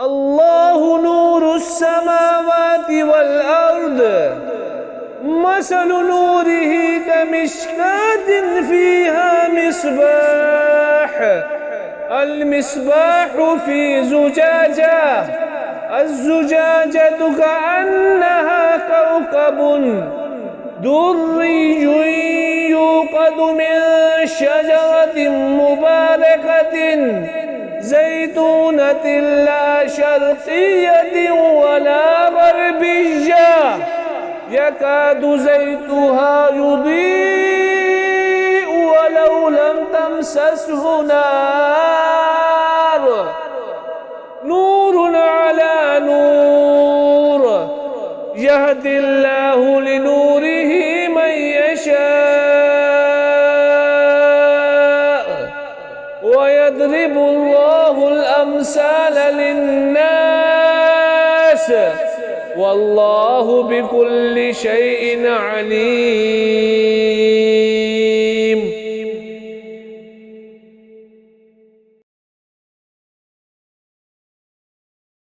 الله نور السماوات والأرض مثل نوره كمشكاة فيها مصباح المصباح في زجاجة الزجاجة كأنها كوكب دري يوقد من شجرة مباركة زيتونة لا شرقية ولا غربية يكاد زيتها يضيء ولو لم تمسسه نار نور على نور يهدي الله لنوره من يشاء ويضرب الله الأمثال للناس والله بكل شيء عليم.